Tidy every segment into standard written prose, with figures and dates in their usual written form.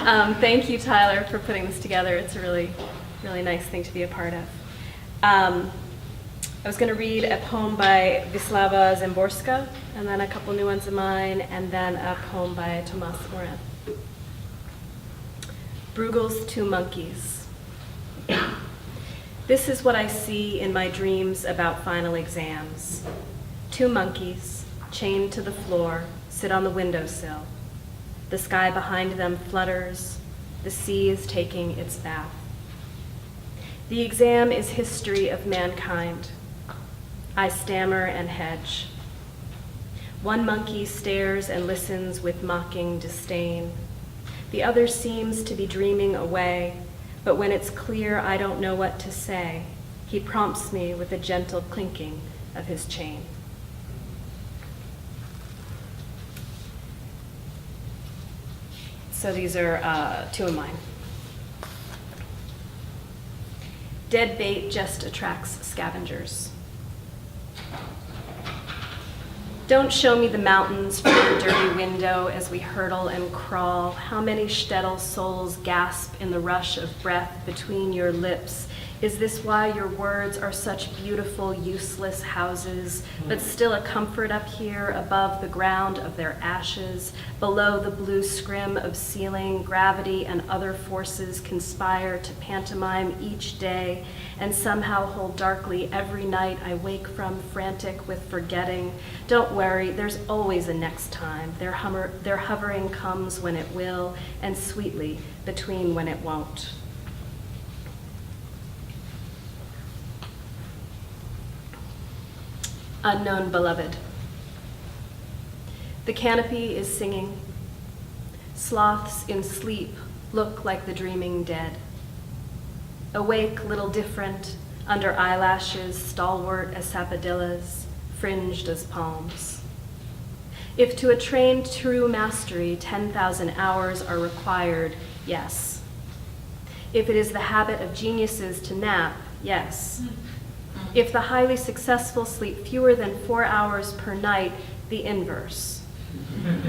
Thank you, Tyler, for putting this together. It's a really, really nice thing to be a part of. I was going to read a poem by Wisława Szymborska, and then a couple new ones of mine, and then a poem by Tomas Moran. Bruegel's Two Monkeys. This is what I see in my dreams about final exams. Two monkeys, chained to the floor, sit on the windowsill. The sky behind them flutters. The sea is taking its bath. The exam is history of mankind. I stammer and hedge. One monkey stares and listens with mocking disdain. The other seems to be dreaming away, but when it's clear I don't know what to say, he prompts me with a gentle clinking of his chain. So these are two of mine. Dead bait just attracts scavengers. Don't show me the mountains from your dirty window as we hurtle and crawl. How many shtetl souls gasp in the rush of breath between your lips? Is this why your words are such beautiful, useless houses, but still a comfort up here above the ground of their ashes? Below the blue scrim of ceiling, gravity and other forces conspire to pantomime each day and somehow hold darkly every night I wake from, frantic with forgetting. Don't worry, there's always a next time. Their hovering comes when it will, and sweetly between when it won't. Unknown beloved. The canopy is singing. Sloths in sleep look like the dreaming dead. Awake, little different, under eyelashes stalwart as sapodillas, fringed as palms. If to a trained true mastery 10,000 hours are required, yes. If it is the habit of geniuses to nap, yes. If the highly successful sleep fewer than 4 hours per night, the inverse.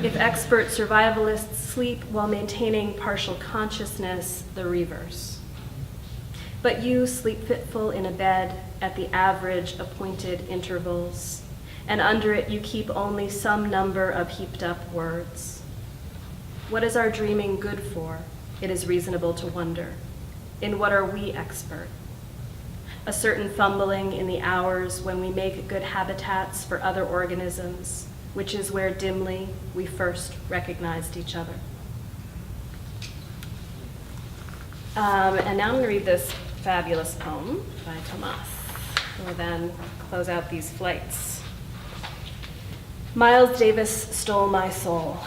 If expert survivalists sleep while maintaining partial consciousness, the reverse. But you sleep fitful in a bed at the average appointed intervals, and under it you keep only some number of heaped up words. What is our dreaming good for? It is reasonable to wonder. In what are we expert? A certain fumbling in the hours when we make good habitats for other organisms, which is where dimly we first recognized each other. And now I'm going to read this fabulous poem by Tomas. We'll then close out these flights. Miles Davis Stole My Soul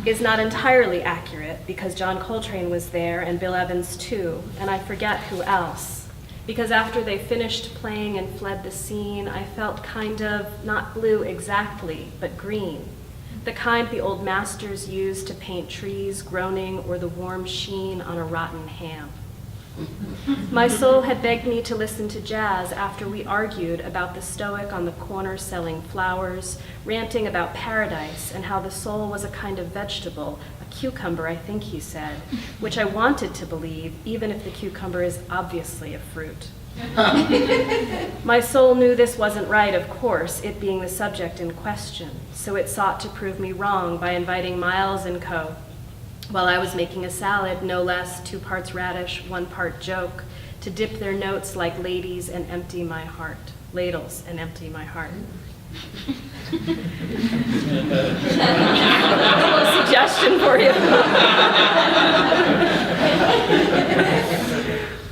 is not entirely accurate because John Coltrane was there and Bill Evans too, and I forget who else. Because after they finished playing and fled the scene, I felt kind of, not blue exactly, but green. The kind the old masters used to paint trees groaning or the warm sheen on a rotten ham. My soul had begged me to listen to jazz after we argued about the stoic on the corner selling flowers, ranting about paradise and how the soul was a kind of vegetable, a cucumber, I think he said, which I wanted to believe, even if the cucumber is obviously a fruit. My soul knew this wasn't right, of course, it being the subject in question, so it sought to prove me wrong by inviting Miles and co. While I was making a salad, no less, 2 parts radish, 1 part joke, to dip their notes like ladies and empty my heart. Ladles and empty my heart. A little suggestion for you.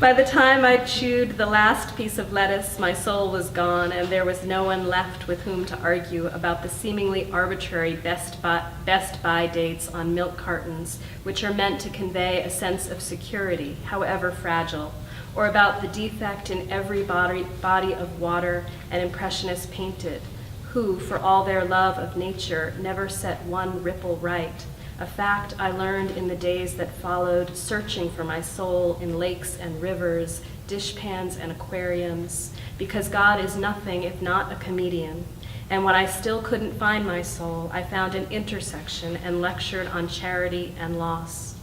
By the time I chewed the last piece of lettuce, my soul was gone, and there was no one left with whom to argue about the seemingly arbitrary Best Buy dates on milk cartons, which are meant to convey a sense of security, however fragile, or about the defect in every body of water an impressionist painted, who, for all their love of nature, never set one ripple right, a fact I learned in the days that followed, searching for my soul in lakes and rivers, dishpans and aquariums, because God is nothing if not a comedian. And when I still couldn't find my soul, I found an intersection and lectured on charity and loss.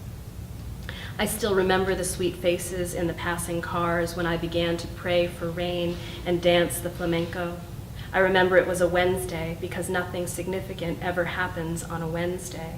I still remember the sweet faces in the passing cars when I began to pray for rain and dance the flamenco. I remember it was a Wednesday because nothing significant ever happens on a Wednesday.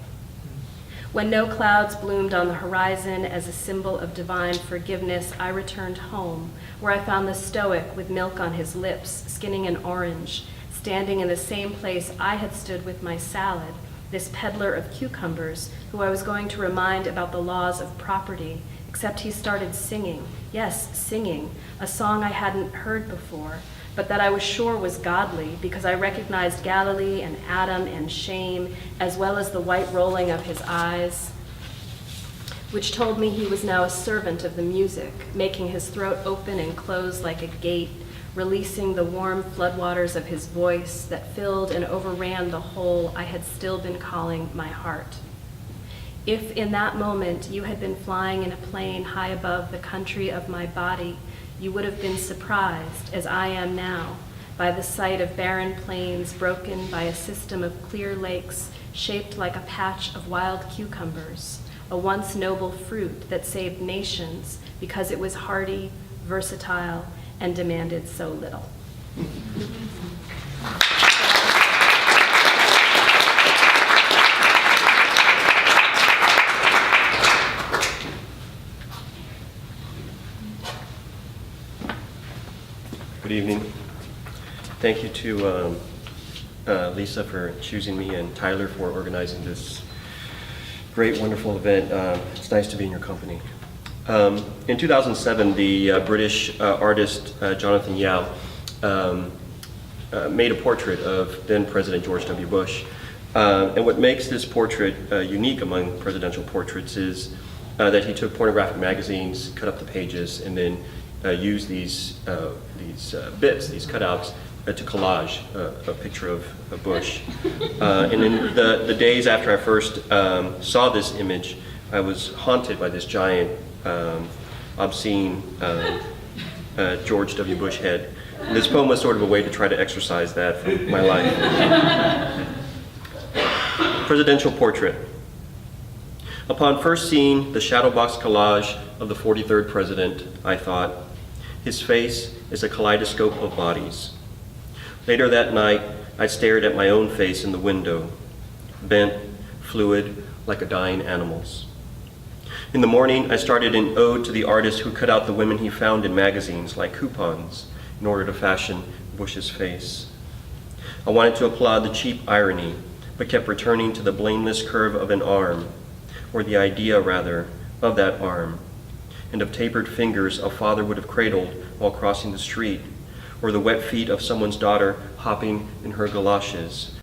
When no clouds bloomed on the horizon as a symbol of divine forgiveness, I returned home, where I found the Stoic with milk on his lips, skinning an orange, standing in the same place I had stood with my salad, this peddler of cucumbers, who I was going to remind about the laws of property, except he started singing, yes, singing, a song I hadn't heard before, but that I was sure was godly because I recognized Galilee and Adam and shame, as well as the white rolling of his eyes, which told me he was now a servant of the music, making his throat open and close like a gate, releasing the warm floodwaters of his voice that filled and overran the hole I had still been calling my heart. If in that moment you had been flying in a plane high above the country of my body, you would have been surprised, as I am now, by the sight of barren plains broken by a system of clear lakes shaped like a patch of wild cucumbers, a once noble fruit that saved nations because it was hardy, versatile, and demanded so little. Good evening. Thank you to Lisa for choosing me and Tyler for organizing this great, wonderful event. It's nice to be in your company. In 2007, the British artist Jonathan Yao made a portrait of then President George W. Bush. And what makes this portrait unique among presidential portraits is that he took pornographic magazines, cut up the pages, and then used these bits, these cutouts, to collage a picture of Bush. And in the days after I first saw this image, I was haunted by this giant, obscene George W. Bush head. And this poem was sort of a way to try to exorcise that from my life. Presidential portrait. Upon first seeing the shadow box collage of the 43rd president, I thought, his face is a kaleidoscope of bodies. Later that night, I stared at my own face in the window, bent, fluid, like a dying animal's. In the morning, I started an ode to the artist who cut out the women he found in magazines like coupons in order to fashion Bush's face. I wanted to applaud the cheap irony, but kept returning to the blameless curve of an arm, or the idea, rather, of that arm, and of tapered fingers a father would have cradled while crossing the street, or the wet feet of someone's daughter hopping in her galoshes,